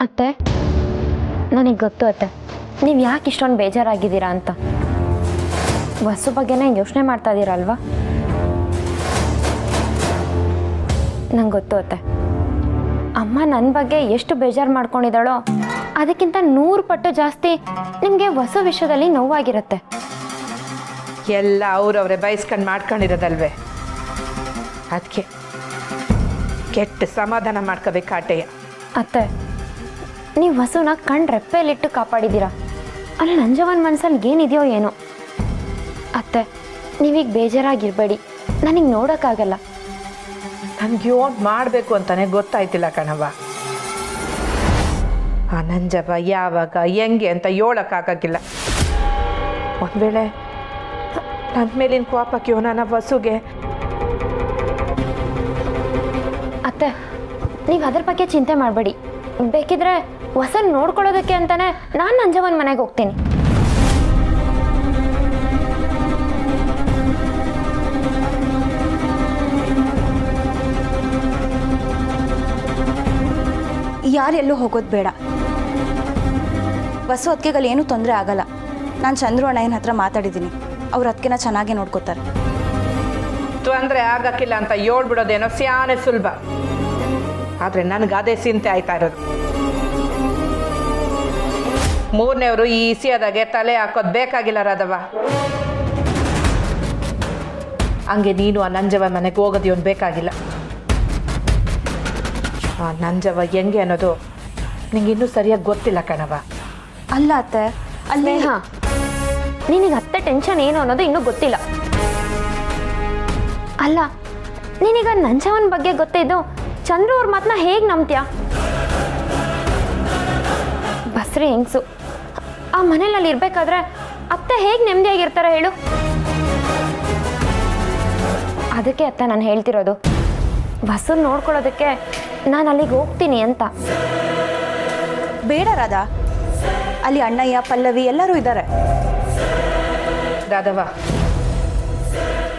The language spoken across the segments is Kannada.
ಅತ್ತೆ, ನನಗೆ ಗೊತ್ತು ಅತ್ತೆ, ನೀವು ಯಾಕೆ ಇಷ್ಟೊಂದು ಬೇಜಾರಾಗಿದ್ದೀರಾ ಅಂತ. ವಸು ಬಗ್ಗೆನೇ ಯೋಚನೆ ಮಾಡ್ತಾ ಇದ್ದೀರಲ್ವಾ? ನಂಗೆ ಗೊತ್ತು ಅತ್ತೆ, ಅಮ್ಮ ನನ್ನ ಬಗ್ಗೆ ಎಷ್ಟು ಬೇಜಾರು ಮಾಡ್ಕೊಂಡಿದ್ದಾಳೋ ಅದಕ್ಕಿಂತ 100 ಪಟ್ಟು ಜಾಸ್ತಿ ನಿಮಗೆ ವಸು ವಿಷಯದಲ್ಲಿ ನೋವಾಗಿರುತ್ತೆ. ಎಲ್ಲ ಅವ್ರವ್ರೆ ಬಯಸ್ಕೊಂಡು ಮಾಡ್ಕೊಂಡಿರೋದಲ್ವೇ, ಅದಕ್ಕೆ ಕೆಟ್ಟ ಸಮಾಧಾನ ಮಾಡ್ಕೋಬೇಕಾಟೆಯ. ಅತ್ತೆ, ನೀವು ವಸುನ ಕಣ್ಣು ರೆಪ್ಪೆಯಲ್ಲಿಟ್ಟು ಕಾಪಾಡಿದ್ದೀರಾ. ಅಲ್ಲಿ ನಂಜವನ ಮನಸ್ಸಲ್ಲಿ ಏನಿದೆಯೋ ಏನೋ. ಅತ್ತೆ, ನೀವೀಗ ಬೇಜಾರಾಗಿರಬೇಡಿ, ನನಗೆ ನೋಡೋಕ್ಕಾಗಲ್ಲ. ನನಗೆ ಯೋನ್ ಮಾಡಬೇಕು ಅಂತಾನೆ ಗೊತ್ತಾಯ್ತಿಲ್ಲ ಕಣವ. ಆ ನಂಜವ ಯಾವಾಗ ಹೆಂಗೆ ಅಂತ ಹೇಳೋಕ್ಕಾಗಿಲ್ಲ. ಒಂದು ವೇಳೆ ನನ್ನ ಮೇಲಿನ ಕೋಪಕ್ಕೆ ಯೋನ ವಸುಗೆ. ಅತ್ತೆ, ನೀವು ಅದ್ರ ಬಗ್ಗೆ ಚಿಂತೆ ಮಾಡಬೇಡಿ. ಬೇಕಿದ್ರೆ ವಸನ್ ನೋಡ್ಕೊಳ್ಳೋದಕ್ಕೆ ಅಂತಾನೆ ನಾನು ನಂಜವನ ಮನೆಗೆ ಹೋಗ್ತೀನಿ. ಯಾರೆಲ್ಲೂ ಹೋಗೋದು ಬೇಡ. ವಸು ಅತ್ತಿಗೆಗಳು ಏನೂ ತೊಂದರೆ ಆಗಲ್ಲ. ನಾನು ಚಂದ್ರು ಅಣ್ಣಯ್ಯನ ಹತ್ರ ಮಾತಾಡಿದ್ದೀನಿ, ಅವ್ರ ಅತ್ತಿಗೆನ ಚೆನ್ನಾಗೇ ನೋಡ್ಕೋತಾರೆ. ತೊಂದರೆ ಆಗಕ್ಕಿಲ್ಲ ಅಂತ ಹೇಳ್ಬಿಡೋದೇನೋ ಸ್ಯಾನೆ ಸುಲಭ, ಆದರೆ ನನಗೆ ಅದೇ ಚಿಂತೆ ಆಯ್ತಾ ಇರೋದು. ಮೂರನೇವರು ಈ ಇಸಿಯಾದಾಗೆ ತಲೆ ಹಾಕೋದು ಬೇಕಾಗಿಲ್ಲ ರಾಧವ. ಹಂಗೆ ನೀನು ಆ ನಂಜವ ಮನೆಗೆ ಹೋಗೋದು ಇವನು ಬೇಕಾಗಿಲ್ಲ. ಆ ನಂಜವ ಹೆಂಗೆ ಅನ್ನೋದು ನಿಂಗೆ ಇನ್ನೂ ಸರಿಯಾಗಿ ಗೊತ್ತಿಲ್ಲ ಕಣವ. ಅಲ್ಲ ಅತ್ತೆ, ಅಲ್ಲಿ ನಿನಗೆ ಅತ್ತೆ ಟೆನ್ಷನ್ ಏನು ಅನ್ನೋದು ಇನ್ನೂ ಗೊತ್ತಿಲ್ಲ. ಅಲ್ಲ, ನೀನೀಗ ನಂಜವನ ಬಗ್ಗೆ ಗೊತ್ತಿದ್ದು ಚಂದ್ರು ಅವ್ರ ಮಾತನ್ನ ಹೇಗೆ ನಂಬ್ತೀಯ? ಬಸ್ರಿ ಹೆಂಗ್ಸು ಆ ಮನೇಲಿ ಇರ್ಬೇಕಾದ್ರೆ ಅತ್ತೆ ಹೇಗೆ ನೆಮ್ಮದಿಯಾಗಿರ್ತಾರೆ ಹೇಳು? ಅದಕ್ಕೆ ಅತ್ತೆ ನಾನು ಹೇಳ್ತಿರೋದು, ಬಸ್ಸನ್ನು ನೋಡ್ಕೊಳ್ಳೋದಕ್ಕೆ ನಾನು ಅಲ್ಲಿಗೆ ಹೋಗ್ತೀನಿ ಅಂತ. ಬೇಡ ರಾಧಾ, ಅಲ್ಲಿ ಅಣ್ಣಯ್ಯ ಪಲ್ಲವಿ ಎಲ್ಲರೂ ಇದ್ದಾರೆ. ರಾಧವ,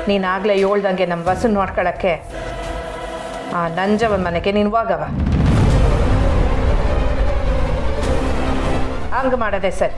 ನೀನಾಗಲೇ ಹೇಳ್ದಂಗೆ ನಮ್ಮ ಬಸ್ಸನ್ನು ನೋಡ್ಕೊಳ್ಳೋಕ್ಕೆ ಆ ನಂಜವನ ಮನೆಗೆ ನೀನು ಹೋಗವ. ಹಂಗೆ ಮಾಡೋದೆ ಸರಿ.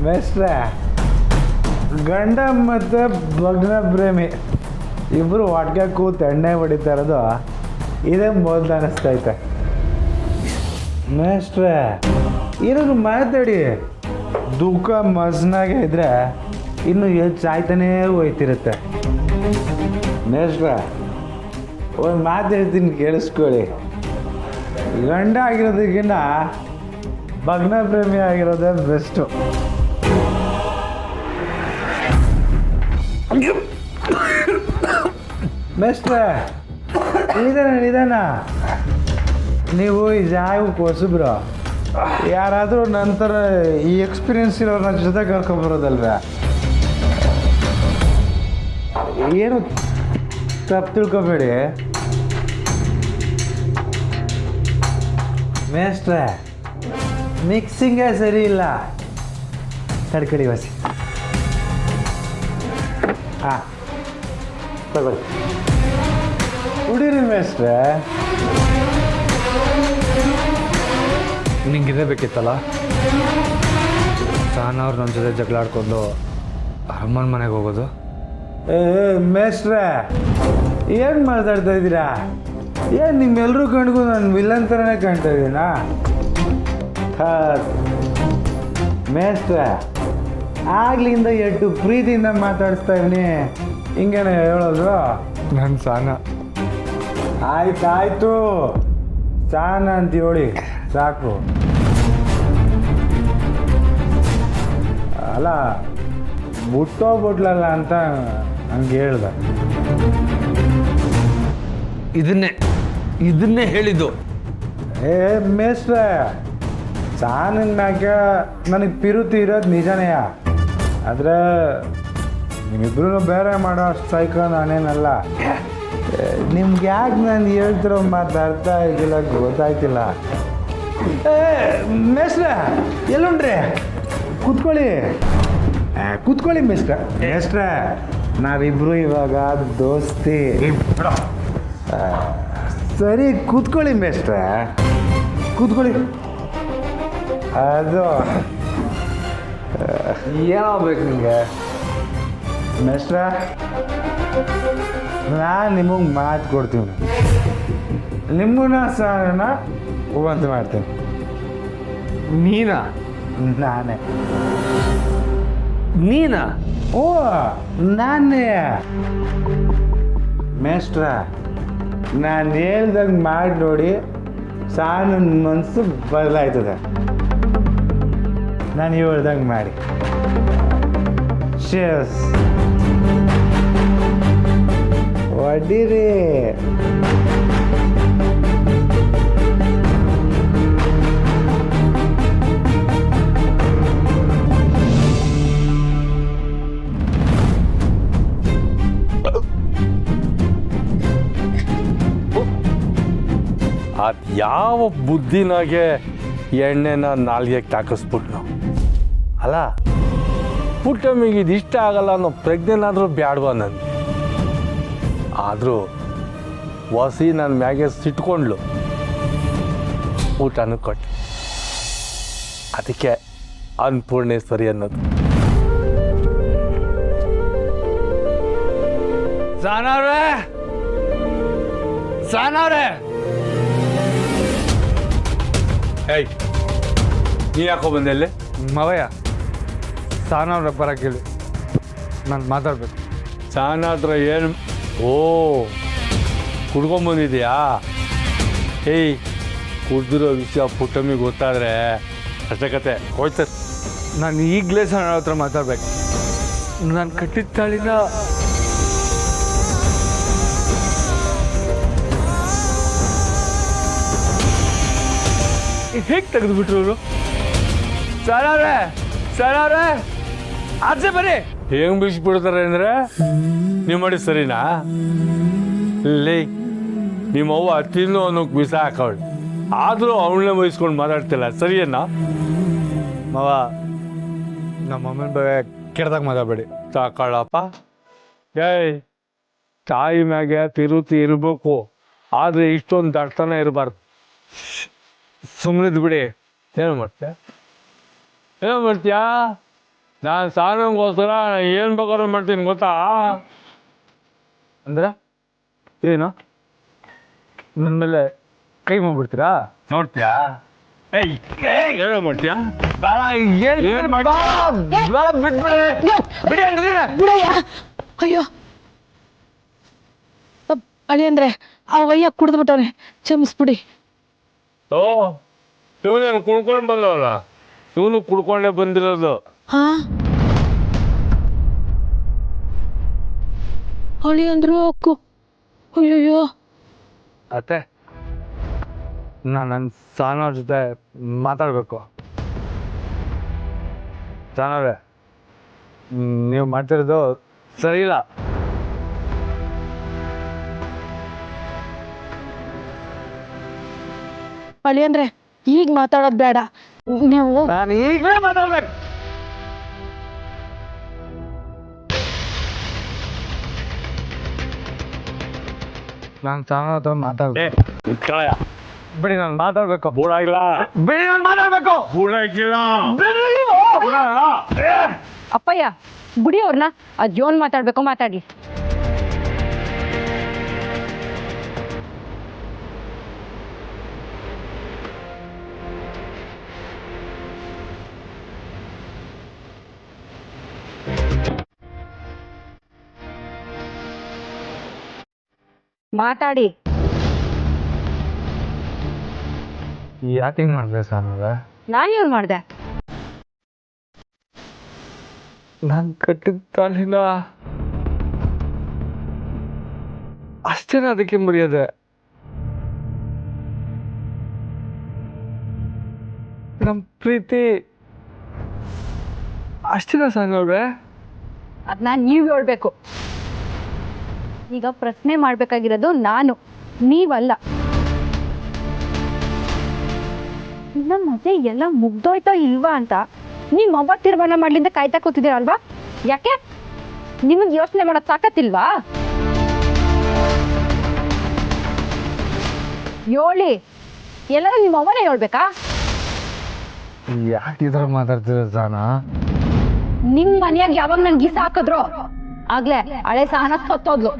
ಮೇಸ್ಟ್ರೆ, ಗಂಡ ಮತ್ತು ಭಗ್ನ ಪ್ರೇಮಿ ಇಬ್ಬರು ಒಟ್ಟಿಗೆ ಕೂತು ಎಣ್ಣೆ ಹೊಡಿತಾ ಇರೋದು ಇದೇ ಮೊದಲು ಅನ್ನಿಸ್ತೈತೆ. ಮೇಸ್ಟ್ರೆ, ಏನಾದ್ರು ಮಾತಾಡಿ. ದುಃಖ ಮಸ್ನಾಗೆ ಇದ್ರೆ ಇನ್ನು ಹೆಚ್ಚಾಯ್ತಾನೇ ಹೋಯ್ತಿರುತ್ತೆ. ಮೇಸ್ಟ್ರೆ, ಒಂದು ಮಾತು ಹೇಳ್ತೀನಿ, ಕೇಳಿಸ್ಕೊಳ್ಳಿ. ಗಂಡ ಆಗಿರೋದಕ್ಕಿಂತ ಭಗ್ನ ಪ್ರೇಮಿ ಆಗಿರೋದೇ ಬೆಸ್ಟು. ಮೇಸ್ಟ್ರೆ, ನಿಧಾನ. ನೀವು ಈ ಜಾಗಕ್ಕೆ ಹೊಸಬ್ರು, ಯಾರಾದರೂ ನಂತರ ಈ ಎಕ್ಸ್ಪೀರಿಯನ್ಸ್ ಇರೋರನ್ನ ಜೊತೆ ಕರ್ಕೊಂಬರೋದಲ್ವೇ? ಏನು ತಪ್ಪು ತಿಳ್ಕೊಬೇಡಿ. ಮೇಸ್ಟ್ರೆ, ಮಿಕ್ಸಿಂಗೇ ಸರಿ ಇಲ್ಲ. ತಡ್ಕಡಿ ವಸಿ. ಹಾಂ, ತಗೊಳ್ಳಿ, ಕುಡೀರಿ ಮೇಸ್ಟ್ರೆ. ನಿಂಗಿದೇ ಬೇಕಿತ್ತಲ್ಲ, ಸಾನವ್ರು ನನ್ನ ಜೊತೆ ಜಗಳ ಆಡ್ಕೊಂಡು ಅಮ್ಮನ ಮನೆಗೆ ಹೋಗೋದು. ಮೇಸ್ಟ್ರೆ, ಏನು ಮಾತಾಡ್ತಾ ಇದ್ದೀರಾ? ಏನು ನಿಮ್ಮೆಲ್ಲರೂ ಕಣ್ಗೂ ನಾನು ವಿಲನ್ ಥರನೇ ಕಾಣ್ತಾ ಇದ್ದೀನಾ? ಮೇಸ್ಟ್ರೆ, ಆಗ್ಲಿಂದ ಎಷ್ಟು ಪ್ರೀತಿಯಿಂದ ಮಾತಾಡಿಸ್ತಾ ಇದ್ದೀನಿ, ಹಿಂಗೇನೆ ಹೇಳೋದು? ನನ್ನ ಸಾನ. ಆಯ್ತು, ಸಾನ ಅಂತ ಹೇಳಿ ಸಾಕು. ಅಲ್ಲ, ಬಿಟ್ಟೋಗ್ಬಿಟ್ಲಲ್ಲ ಅಂತ ಹಂಗೆ ಹೇಳ್ದೆ. ಇದನ್ನೇ ಹೇಳಿದ್ದು. ಏ ಮೇಸ್ಟ್ರೆ, ಸಾನಿನ ಮ್ಯಾಗೆ ನನಗೆ ಪಿರುತಿ ಇರೋದು ನಿಜನೇ. ಆದರೆ ನಿಮ್ಮಿಬ್ರು ಬೇರೆ ಮಾಡೋ ಅಷ್ಟು ಸೈಕೋ ನಾನೇನಲ್ಲ. ನಿಮ್ಗೆ ಯಾಕೆ ನಾನು ಹೇಳ್ತಿರೋ ಮಾತು ಅರ್ಥ ಆಗಿಲ್ಲ, ಗೊತ್ತಾಯ್ತಿಲ್ಲ. ಏ ಮೇಸ್ಟ್ರೆ, ಎಲ್ಲುಂಡ್ರಿ? ಕೂತ್ಕೊಳ್ಳಿ ಕೂತ್ಕೊಳ್ಳಿ ಮೇಸ್ಟ್ರೆ. ಮೇಸ್ಟ್ರೆ, ನಾವಿಬ್ರು ಇವಾಗ ದೋಸ್ತಿ. ಸರಿ ಕೂತ್ಕೊಳ್ಳಿ ಮೇಸ್ಟ್ರೆ, ಕೂತ್ಕೊಳ್ಳಿ. ಅದು ಏನಾಗ್ಬೇಕು ನಿಮಗೆ? ಮೇಸ್ಟ್ರೆ, ನಾನು ನಿಮಗೆ ಮಾತು ಕೊಡ್ತೀನಿ. ನಿಮ್ಮನ್ನ ಸಾನ ಬಂದು ಮಾಡ್ತೀನಿ. ನೀನಾ? ನಾನೇ. ನೀನಾ? ಓ ನಾನೇ. ಮೇಸ್ಟ್ರ, ನಾನು ಹೇಳ್ದಂಗೆ ಮಾಡಿ ನೋಡಿ, ಸಾನ ಮನಸ್ಸು ಬದಲಾಯ್ತದೆ. ನಾನು ಹೇಳ್ದಂಗೆ ಮಾಡಿ. ಶೇಸ್ ಹೊಡೀರಿ. ಅದು ಯಾವ ಬುದ್ಧಿನಾಗೆ ಎಣ್ಣೆನ ನಾಲ್ಗೆಗೆ ತಾಕಿಸ್ಬಿಟ್ನು ಅಲ್ಲ. ಪುಟ್ಟಮ್ಮಿಗೆ ಇದು ಇಷ್ಟ ಆಗಲ್ಲ ಅನ್ನೋ ಪ್ರಜ್ಞೆನಾದರೂ ಬ್ಯಾಡ್ವ ನನಗೆ. ಆದರೂ ವಸಿ ನನ್ನ ಮ್ಯಾಗೆ ಸಿಟ್ಕೊಂಡ್ಲು, ಊಟನೂ ಕೊಟ್ಟು. ಅದಕ್ಕೆ ಅನ್ನಪೂರ್ಣೇಶ್ವರಿ ಅನ್ನೋದು. ಸಾನವ್ರೆ, ಸಾನವ್ರೆ. ಏಯ್, ನೀ ಯಾಕೋ ಬಂದೆ ಇಲ್ಲಿ? ಮವಯ್ಯ, ಸಾನವ್ರ ಬರಕ್ಕೆ ಹೇಳಿ, ನಾನು ಮಾತಾಡ್ಬೇಕು. ಸಾನ ಹತ್ರ ಏನು? ಓ, ಕುಡ್ಕೊಂಬಂದಿದ್ಯಾ? ಏಯ್, ಕುಡ್ದಿರೋ ವಿಷಯ ಪುಟ್ಟಮ್ಮಿಗೆ ಗೊತ್ತಾದರೆ ಅಷ್ಟೇ ಕತೆ ಹೋಯ್ತಾರೆ. ನಾನು ಈಗಲೇ ಸಾನ ಹತ್ರ ಮಾತಾಡ್ಬೇಕು. ನಾನು ಕಟ್ಟಿದ ತಾಳಿನ ಹೇಗೆ ತೆಗೆದುಬಿಟ್ರು ಅವರು? ಸಾನವ್ರೆ, ಸಾನವ್ರೆ, ಆಚೆ ಬನ್ನಿ. ಹೆಂಗೆ ಬಿಡಿಸ್ಬಿಡ್ತಾರೆ ಅಂದರೆ ನೀವು ಮಾಡಿ ಸರಿನಾ? ಲೇ, ನಿಮ್ಮವ್ವ ತಿನ್ನು ಅನ್ನೋಕೆ ಬಿಸ ಹಾಕವಳು, ಆದರೂ ಅವಳನ್ನೇ ವಹಿಸ್ಕೊಂಡು ಮಾತಾಡ್ತಿಲ್ಲ, ಸರಿಯೇನಾ? ಮಾವ, ನಮ್ಮ ಅಮ್ಮನ ಬಗ್ಗೆ ಕೆಡ್ದಾಗ ಮಾತಾಡಬೇಡಿ. ತಾಕಳಪ್ಪ. ಏಯ್, ತಾಯಿ ಮ್ಯಾಗೆ ತಿರುತಿ ಇರಬೇಕು, ಆದರೆ ಇಷ್ಟೊಂದು ದಡ್ತನ ಇರಬಾರ್ದು. ಸುಮ್ಮನಿದ್ದು ಬಿಡಿ. ಏನು ಮಾಡ್ತೀಯ? ಏನು ಮಾಡ್ತೀಯಾ? ನಾನು ಸಾನಂಗೋಸ್ಕರ ಏನು ಬೇಕಾದ್ರೂ ಮಾಡ್ತೀನಿ ಗೊತ್ತಾ? ಅಂದ್ರೆ ಏನು? ನನ್ನ ಮೇಲೆ ಕೈ ಮಾಡ್ಬಿಡ್ತೀರಾ? ನೋಡ್ತೀಯಾ? ಏಯ್, ಏನು ಮಾಡ್ತೀಯಾ? ಅಯ್ಯೋ ಅಳಿ ಅಂದ್ರೆ ಆ ವಯ್ಯ ಕುಡಿದ್ಬಿಟ್ಟವ್ರೆ, ಕ್ಷಮಿಸ್ಬಿಡಿ. ಓ, ಇವನೇನು ಕುಡ್ಕೊಂಡು ಬಂದವಲ್ಲ? ಇವನು ಕುಡ್ಕೊಂಡೇ ಬಂದಿರೋದು. ಹಾ, ಅಳಿ ಅಂದ್ರು ಅಕ್ಕು. ಅಯ್ಯಯ್ಯೋ, ಅತ್ತೆ, ನನ್ನ ಸಾನವ್ರ ಜೊತೆ ಮಾತಾಡಬೇಕು. ಸಾನವ್ರೆ, ನೀವು ಮಾಡ್ತಿರೋದು ಸರಿ ಇಲ್ಲ. ಅಳಿ ಅಂದ್ರೆ ಈಗ ಮಾತಾಡೋದು ಬೇಡ. ನೀವು ನಾನು ಈಗಲೇ ಮಾತಾಡ್ಬೇಕು. ನಾನು ಸಾನವ್ರ ಹತ್ರ ಮಾತಾಡ್ಬೇಕು. ಬಿಡಿ, ನಾನು ಮಾತಾಡ್ಬೇಕು. ಬೂಡಾಗಿಲ್ಲ, ಬಿಡಿ, ನಾನು ಮಾತಾಡ್ಬೇಕು. ಬೂಡಾಗಿಲ್ಲ. ಅಪ್ಪಯ್ಯ, ಬಿಡಿ ಅವ್ರನ್ನ. ಅದು ಜೋನ್ ಮಾತಾಡ್ಬೇಕು, ಮಾತಾಡಿ. ಮಾತಾಡಿ. ಯಾಕೆ ಹಿಂಗೆ ಮಾಡಿದೆ ಸಾನವ್ರೆ? ನಾನೇನು ಮಾಡಿದೆ? ನಾನು ಕಟ್ಟಿದ ತಾಳಿನ ಅಷ್ಟೇನ ಅದಕ್ಕೆ ಮರ್ಯಾದೆ? ನಮ್ಮ ಪ್ರೀತಿ ಅಷ್ಟಿನ ಸಂಗವ್ರೆ. ಅದನ್ನ ನೀವು ಹೇಳ್ಬೇಕು. ಈಗ ಪ್ರಶ್ನೆ ಮಾಡ್ಬೇಕಾಗಿರೋದು ನಾನು, ನೀವಲ್ಲ. ನಮ್ಮ ಮದುವೆ ಎಲ್ಲ ಮುಗ್ದೋಯ್ತೋ ಇಲ್ವಾ ಅಂತ ನೀವು ಒಬ್ಬ ತೀರ್ಮಾನ ಮಾಡ್ಲಿಂದ ಕಾಯ್ತಾ ಕೂತಿದ್ದೀರಲ್ವಾ? ಯಾಕೆ ನಿಮಗೆ ಯೋಚನೆ ಮಾಡೋದು ತಾಕತ್ತಿಲ್ವಾ? ಹೇಳಿ, ಎಲ್ಲರೂ ನಿಮ್ಮ ಅವನೇ ಹೇಳ್ಬೇಕಾ? ಯಾಕೆ ಈ ಥರ ಮಾತಾಡ್ತಿರೋ ಜಾನ? ನಿಮ್ ಮನೆಯಾಗ ಯಾವಾಗ ನನ್ ಗೀಸ ಹಾಕಿದ್ರು ಆಗ್ಲೇ ಹಳೆ ಸಹನ ಸತ್ತೋದ್ಲು.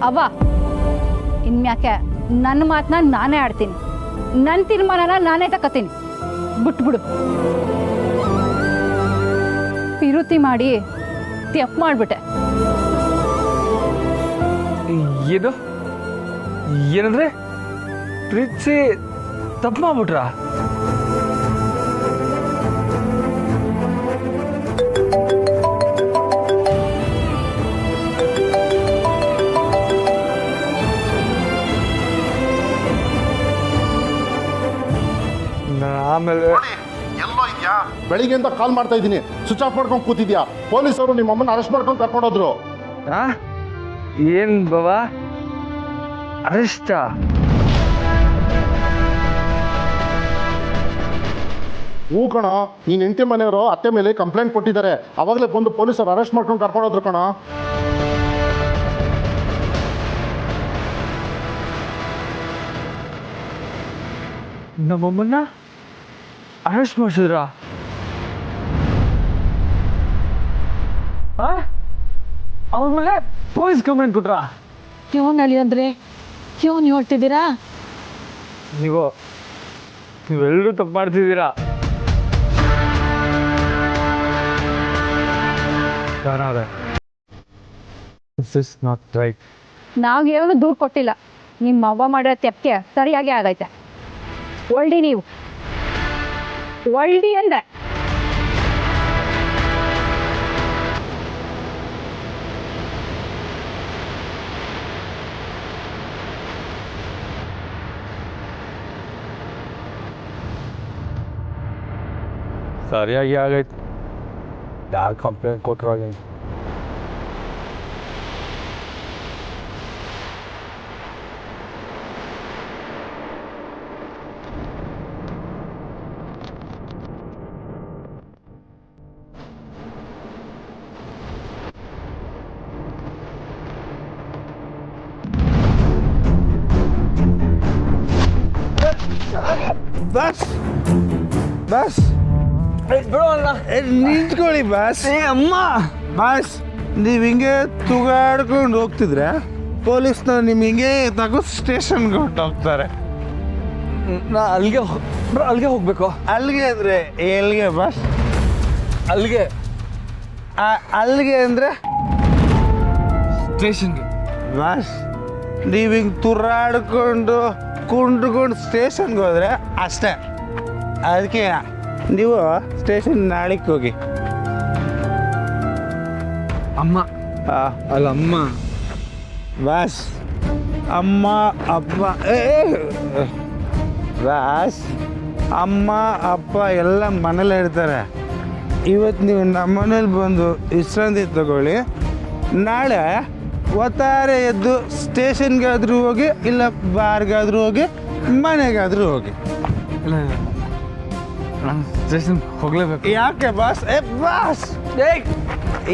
ಅವ್ವ, ಇನ್ಮ್ಯಾಕೆ ನನ್ನ ಮಾತನ್ನ ನಾನೇ ಆಡ್ತೀನಿ, ನನ್ನ ತೀರ್ಮಾನನ ನಾನೇ ತಕತೀನಿ. ಬಿಟ್ಬಿಡು. ಪಿರುತಿ ಮಾಡಿ ತಪ್ಪು ಮಾಡ್ಬಿಟ್ಟೆ. ಏನು ಏನಂದ್ರೆ ಪ್ರೀತಿಸಿ ತಪ್ಪು ಮಾಡ್ಬಿಟ್ರಾ? ಆಮೇಲೆ ಎಲ್ಲೋ ಇದೆಯಾ? ಬೆಳಿಗ್ಗೆಯಿಂದ ಕಾಲ್ ಮಾಡ್ತಾ ಇದ್ದೀನಿ, ಸ್ವಿಚ್ ಆಫ್ ಮಾಡ್ಕೊಂಡು ಕೂತಿದ್ಯಾ. ಪೊಲೀಸರು ನಿಮ್ಮ ಅಮ್ಮನ ಅರೆಸ್ಟ್ ಮಾಡ್ಕೊಂಡು ಕರ್ಕೊಂಡೋದ್ರು. ಏನ್ ಬಾವ, ಅರೆಸ್ಟ? ಹೂ ಕಣ, ನೀನ್ ಹೆಂಡತಿ ಮನೆಯವರು ಅತ್ತೆ ಮೇಲೆ ಕಂಪ್ಲೇಂಟ್ ಕೊಟ್ಟಿದ್ದಾರೆ. ಅವಾಗಲೇ ಬಂದು ಪೊಲೀಸರು ಅರೆಸ್ಟ್ ಮಾಡ್ಕೊಂಡು ಕರ್ಕೊಂಡೋದ್ರು ಕಣ. ನಮ್ಮಮ್ಮನ್ನ ಅರೆಸ್ಟ್ ಮಾಡಿಸಿದ್ರಾ? ಅವ್ರ ಮೇಲೆ ಪೊಲೀಸ್ ಕಂಪ್ಲೇಂಟ್ ಕೊಟ್ರಾ? ಇವನಲ್ಲಿ ಅಂದ್ರೆ ಇವನ್ ಹೇಳ್ತಿದ್ದೀರಾ? ನೀವೆಲ್ಲರೂ ತಪ್ಪು ಮಾಡ್ತಿದ್ದೀರಾ. This is not right. ನಾವ್ ಏನು ದೂರ ಕೊಟ್ಟಿಲ್ಲ. ನಿಮ್ಮ ಅವ್ವ ಮಾಡಿರೋ ತೆಪ್ಪಿಗೆ ಸರಿಯಾಗಿ ಆಗೈತೆ. ಒಳ್ಳಿ ನೀವು ಒಳ್ಳಿ ಅಂದೆ. ಸರಿಯಾಗಿ ಆಗೈತೆ. ಯಾರು ಕಂಪ್ಲೇಂಟ್ ಕೊಟ್ಟರು ಆಗೈತೆ. ಬಸ್ ಬಸ್ ನಿಂತ್ಕೊಳ್ಳಿ ಬಸ್. ಅಮ್ಮ, ಬಸ್ ನೀವು ಹಿಂಗೆ ತೂಗಾಡ್ಕೊಂಡು ಹೋಗ್ತಿದ್ರೆ ಪೊಲೀಸ್ನವ್ರು ನಿಮ್ಗೆ ಹಿಂಗೆ ತಗೋ ಸ್ಟೇಷನ್ಗೆ ಹೊಟ್ಟೋಗ್ತಾರೆ. ನಾ ಅಲ್ಲಿಗೆ ಹೋಗ್ಬೇಕು. ಅಲ್ಲಿಗೆ ಅಂದರೆ ಎಲ್ಲಿಗೆ ಬಸ್? ಅಲ್ಲಿಗೆ ಅಲ್ಲಿಗೆ ಅಂದರೆ ಸ್ಟೇಷನ್ಗೆ. ಬಸ್ ನೀವು ಹಿಂಗೆ ತುರಾಡ್ಕೊಂಡು ಕುಂಡ್ಕೊಂಡು ಸ್ಟೇಷನ್ಗೆ ಹೋದರೆ ಅಷ್ಟೇ. ಅದಕ್ಕೆ ನೀವು ಸ್ಟೇಷನ್ ನಾಳೆಗೆ ಹೋಗಿ. ಅಮ್ಮ ಅಲ್ಲ, ಅಮ್ಮ ಬಸ್ ಅಮ್ಮ ಅಪ್ಪ ಬಸ್ ಅಮ್ಮ ಅಪ್ಪ ಎಲ್ಲ ಮನೇಲಿ ಇರ್ತಾರೆ. ಇವತ್ತು ನೀವು ನಮ್ಮ ಮನೇಲಿ ಬಂದು ವಿಶ್ರಾಂತಿ ತಗೊಳ್ಳಿ. ನಾಳೆ ಒತ್ತಾರೆ ಎದ್ದು ಸ್ಟೇಷನ್ಗಾದರೂ ಹೋಗಿ, ಇಲ್ಲ ಬಾರ್ಗಾದರೂ ಹೋಗಿ, ಮನೆಗಾದರೂ ಹೋಗಿ. ನಾನು ಸ್ಟೇಷನ್ ಹೋಗ್ಲೇಬೇಕು. ಯಾಕೆ ಬಾಸ್? ಬಾಸ್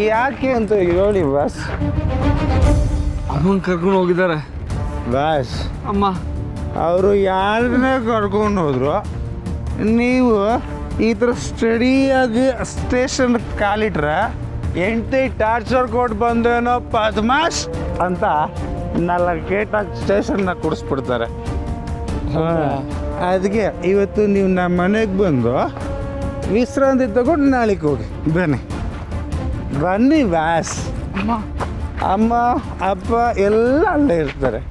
ಯಾಕೆ ಅಂತ ಹೇಳಿ ಬಾಸ್. ಅಮ್ಮನ ಕರ್ಕೊಂಡು ಹೋಗಿದ್ದಾರೆ ಬಾಸ್. ಅಮ್ಮ ಅವರು ಯಾರನ್ನೇ ಕರ್ಕೊಂಡು ಹೋದ್ರು, ನೀವು ಈ ಥರ ಸ್ಟಡಿಯಾಗಿ ಸ್ಟೇಷನ್ ಕಾಲಿಟ್ರೆ ಎಂಟಿ ಟಾರ್ಚರ್ ಕೊಟ್ಟು ಬಂದೇನೋ ಪದ್ಮಾಶ್ ಅಂತ 4 ಗೇಟಾಗಿ ಸ್ಟೇಷನ್ನ ಕುಡಿಸ್ಬಿಡ್ತಾರೆ. ಅದಕ್ಕೆ ಇವತ್ತು ನೀವು ನಮ್ಮ ಮನೆಗೆ ಬಂದು ವಿಶ್ರಾಂತಿ ತಗೊಂಡು ನಾಳೆಗೆ ಹೋಗಿ ಬನ್ನಿ. ಬನ್ನಿ ಬಾಸ್. ಅಮ್ಮ ಅಪ್ಪ ಎಲ್ಲ ಅಲ್ಲೇ ಇರ್ತಾರೆ.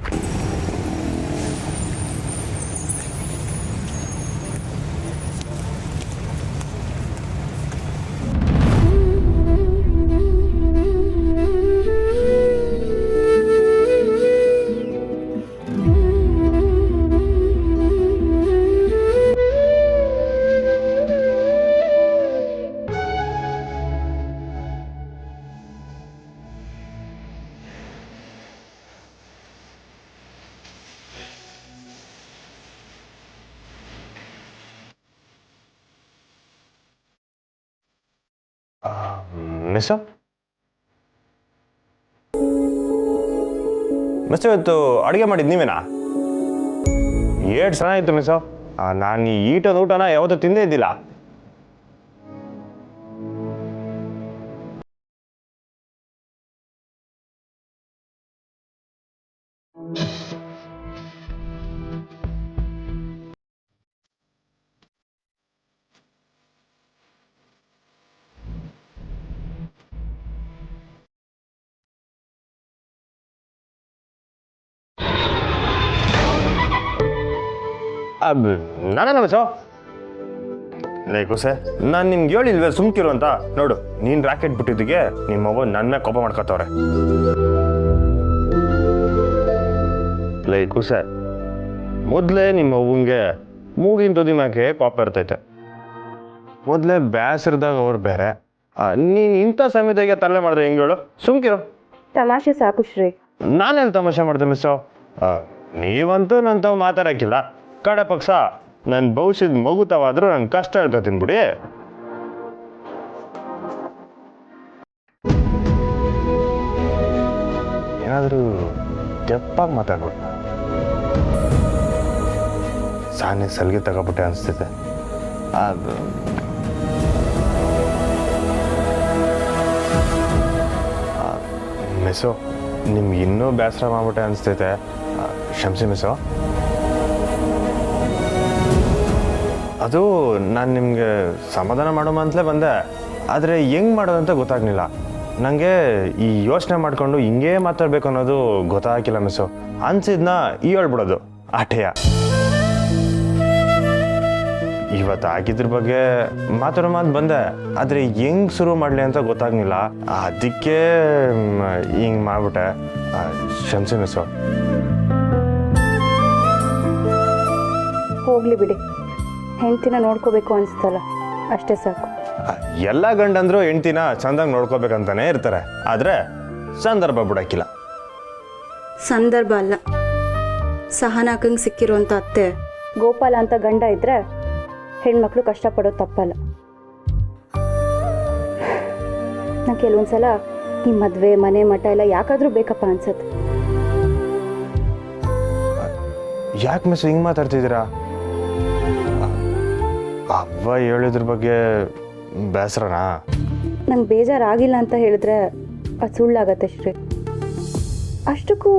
ಮಿಸ್ಸು ಮಿಸ್ ಇವತ್ತು ಅಡುಗೆ ಮಾಡಿದ್ದು ನೀವೇನಾ? ಏಟ್ ಚೆನ್ನಾಗಿತ್ತು ಮಿಸ್ಸು. ನಾನು ಈ ಈಟದ ಊಟನ ಯಾವತ್ತೂ ತಿಂದೇ ಇದ್ದಿಲ್ಲ. ನಾನೇನ ಮಿಸ್ಸು? ಲೈಕುಸೆ ನಾನು ನಿಮ್ಗೆ ಹೇಳಿಲ್ವೇ ಸುಮ್ಕಿರು ಅಂತ. ನೋಡು ನೀನು ರಾಕೆಟ್ ಬಿಟ್ಟಿದ್ದಕ್ಕೆ ನಿಮ್ಮ ಅವ್ವ ನನ್ನ ಮೇಲೆ ಕೋಪ ಮಾಡ್ಕೊತವ್ರೆ. ಲೈಕುಸೆ ಮೊದಲೇ ನಿಮ್ಮ ಅವ್ವಂಗೆ ಮೂಗಿನ ತುದಿ ಮ್ಯಾಕೆ ಕೋಪ ಇರ್ತೈತೆ. ಮೊದಲೇ ಬೇಸರದಾಗ ಅವ್ರು ಬೇರೆ, ನೀನು ಇಂಥ ಸಮಯದಾಗೆ ತಲೆ ಮಾಡಿದ್ರೆ ಹೆಂಗೆ ಹೇಳು? ಸುಮ್ಕಿರು. ತಮಾಷೆ ಸಾಕು ಶ್ರೀ. ನಾನೆಲ್ಲಿ ತಮಾಷೆ ಮಾಡಿದೆ ಮಿಸ್ಸು? ನೀವಂತೂ ನನ್ನ ತಾವು ಮಾತಾಡೋಕ್ಕಿಲ್ಲ. ಕಡೆ ಪಕ್ಷ ನನ್ನ ಭವಿಷ್ಯದ ಮಗುತವಾದ್ರೂ ನನ್ನ ಕಷ್ಟ ಹೇಳ್ತೀನಿ ಬಿಡಿ. ಏನಾದರೂ ತೆಪ್ಪಾಗಿ ಮಾತಾಡ್ಬಿಟ್ಟು ಸಾನೆ ಸಲಿಗೆ ತಗೋಬಿಟ್ಟೆ ಅನಿಸ್ತೈತೆ. ಅದು ಮಿಸ್ಸು ನಿಮ್ಗೆ ಇನ್ನೂ ಬೇಸರ ಮಾಡ್ಬಿಟ್ಟೆ ಅನಿಸ್ತೈತೆ. ಕ್ಷಮಿಸಿ ಮಿಸ್ಸು. ಅದು ನಾನು ನಿಮಗೆ ಸಮಾಧಾನ ಮಾಡೋಮ ಅಂತಲೇ ಬಂದೆ, ಆದರೆ ಹೆಂಗೆ ಮಾಡೋದಂತ ಗೊತ್ತಾಗ್ಲಿಲ್ಲ ನನಗೆ. ಈ ಯೋಚನೆ ಮಾಡಿಕೊಂಡು ಹಿಂಗೇ ಮಾತಾಡಬೇಕು ಅನ್ನೋದು ಗೊತ್ತಾಗಿಲ್ಲ ಮಿಸ್ಸು. ಅನ್ಸಿದ್ನ ಹೇಳ್ಬಿಡೋದು ಆಟೆಯ. ಇವತ್ತು ಆಗಿದ್ರ ಬಗ್ಗೆ ಮಾತಾಡೋ ಮಾತು ಬಂದೆ, ಆದರೆ ಹೆಂಗೆ ಶುರು ಮಾಡಲಿ ಅಂತ ಗೊತ್ತಾಗ್ಲಿಲ್ಲ. ಅದಕ್ಕೆ ಹಿಂಗೆ ಮಾಡ್ಬಿಟ್ಟೆ. ಕ್ಷಮಿಸಿ ಮಿಸ್ಸು. ಹೋಗ್ಲಿ ಬಿಡಿ, ಹೆಂಡ್ತಿನ ನೋಡ್ಕೋಬೇಕು ಅನಿಸ್ತಲ್ಲ, ಅಷ್ಟೇ ಸಾಕು. ಎಲ್ಲ ಗಂಡಂದ್ರು ಹೆಂಡ್ತಿನ ಚಂದಾಗಿ ನೋಡ್ಕೋಬೇಕಂತಾನೆ ಇರ್ತಾರೆ, ಆದರೆ ಸಂದರ್ಭ ಬಿಡಕ್ಕಿಲ್ಲ. ಸಂದರ್ಭ ಅಲ್ಲ, ಸಹನಾಕಂಗೆ ಸಿಕ್ಕಿರೋಂಥ ಅತ್ತೆ ಗೋಪಾಲ ಅಂತ ಗಂಡ ಇದ್ರೆ ಹೆಣ್ಮಕ್ಳು ಕಷ್ಟಪಡೋದು ತಪ್ಪಲ್ಲ. ನಂಗೆ ಕೆಲವೊಂದ್ಸಲ ಈ ಮದುವೆ ಮನೆ ಮಠ ಎಲ್ಲ ಯಾಕಾದರೂ ಬೇಕಪ್ಪ ಅನ್ಸತ್ತೆ. ಯಾಕೆ ಮಿಸ್ ಹಿಂಗೆ ಮಾತಾಡ್ತಿದ್ದೀರಾ? ಅವ್ವ ಹೇಳಿದ್ರ ಬಗ್ಗೆ ಬೇಸರನಾ? ನಂಗೆ ಬೇಜಾರಾಗಿಲ್ಲ ಅಂತ ಹೇಳಿದ್ರೆ ಅದು ಸುಳ್ಳಾಗತ್ತೆ ಶ್ರೀ. ಅಷ್ಟಕ್ಕೂ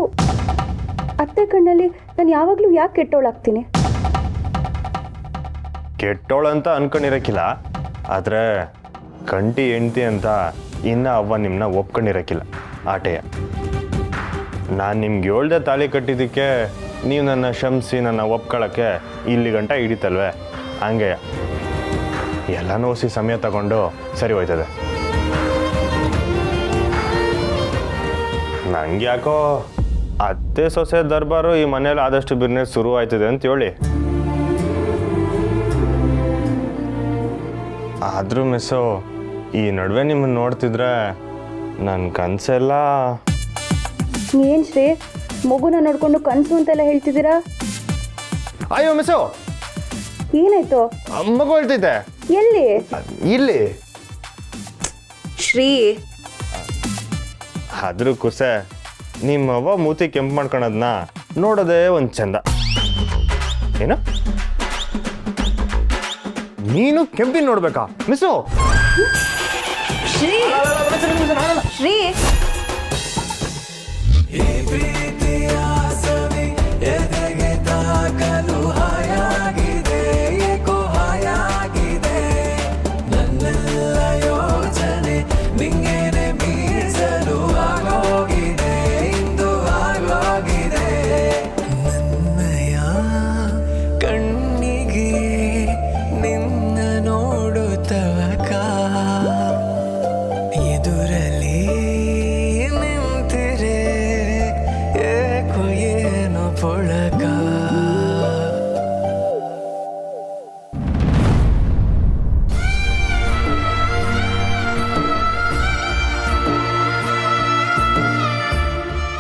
ಅತ್ತೆ ಕಣ್ಣಲ್ಲಿ ನಾನು ಯಾವಾಗಲೂ ಯಾಕೆ ಕೆಟ್ಟೋಳಾಗ್ತೀನಿ? ಕೆಟ್ಟೋಳಂತ ಅನ್ಕೊಂಡಿರಕ್ಕಿಲ್ಲ, ಆದರೆ ಕಂಟಿ ಹೆಂಡ್ತಿ ಅಂತ ಇನ್ನು ಅವ್ವ ನಿಮ್ಮನ್ನ ಒಪ್ಕೊಂಡಿರಕ್ಕಿಲ್ಲ ಆಟೆಯ. ನಾನು ನಿಮ್ಗೆ ಹೇಳ್ದೆ ತಾಳಿ ಕಟ್ಟಿದ್ದಕ್ಕೆ ನೀವು ನನ್ನ ಕ್ಷಮಿಸಿ ನನ್ನ ಒಪ್ಕೊಳ್ಳೋಕ್ಕೆ ಇಲ್ಲಿ ಗಂಟ ಹಿಡಿತಲ್ವೇ? ಹಂಗೆ ಎಲ್ಲನೂ ಓಸಿ ಸಮಯ ತಗೊಂಡು ಸರಿ ಹೋಯ್ತದೆ. ನಂಗೆ ಯಾಕೋ ಅತ್ತೆ ಸೊಸೆ ದರ್ಬಾರು ಈ ಮನೇಲಿ ಆದಷ್ಟು ಬಿಸ್ನೆಸ್ ಶುರು ಆಯ್ತದೆ ಅಂತ ಹೇಳಿ. ಆದರೂ ಮಿಸ್ಸು ಈ ನಡುವೆ ನಿಮ್ಮನ್ನು ನೋಡ್ತಿದ್ರೆ ನನ್ನ ಕನಸೆಲ್ಲ. ಏನು ಶ್ರೀ, ಮಗುನ ನೋಡ್ಕೊಂಡು ಕನಸು ಅಂತೆಲ್ಲ ಹೇಳ್ತಿದ್ದೀರಾ? ಅಯ್ಯೋ ಮಿಸ್ಸು, ಏನಾಯ್ತು? ಮಗು ಹೇಳ್ತೈತೆ. ಎಲ್ಲಿ? ಇಲ್ಲಿ. ಶ್ರೀ, ಆದ್ರೂ ಕುಸೆ ನಿಮ್ಮವ್ವ ಮೂತಿ ಕೆಂಪು ಮಾಡ್ಕೊಳೋದನ್ನ ನೋಡೋದೇ ಒಂದು ಚಂದ. ಏನು ನೀನು ಕೆಂಪಿನ ನೋಡ್ಬೇಕಾ ಮಿಸ್ಸು? ಶ್ರೀ ಶ್ರೀ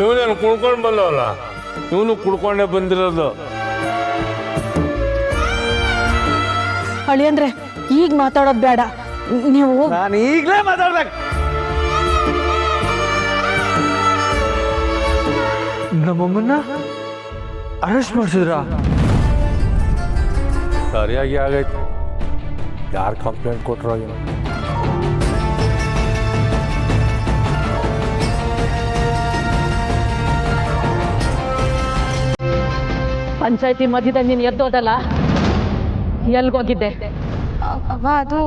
ಇವನೇನು ಕುಡ್ಕೊಂಡು ಬಂದವಲ್ಲ, ಇವನು ಕುಡ್ಕೊಂಡೇ ಬಂದಿರೋದು. ಅಳಿ ಅಂದ್ರೆ ಈಗ ಮಾತಾಡೋದು ಬೇಡ, ನೀವು ನಾನು ಈಗಲೇ ಮಾತಾಡ್ಬೇಕು. ನಮ್ಮಮ್ಮನ್ನ ಅರೆಸ್ಟ್ ಮಾಡಿಸಿದ್ರಾ? ಸರಿಯಾಗಿ ಆಗೈತೆ. ಯಾರು ಕಂಪ್ಲೇಂಟ್ ಕೊಟ್ಟರೋ ಏನೋ. ಪಂಚಾಯತಿ ಮಧ್ಯದಲ್ಲಿ ನೀನು ಎದ್ದೋದಲ್ಲ, ಎಲ್ಗೋಗಿದ್ದೆ? ಅವ್ವ ಅದು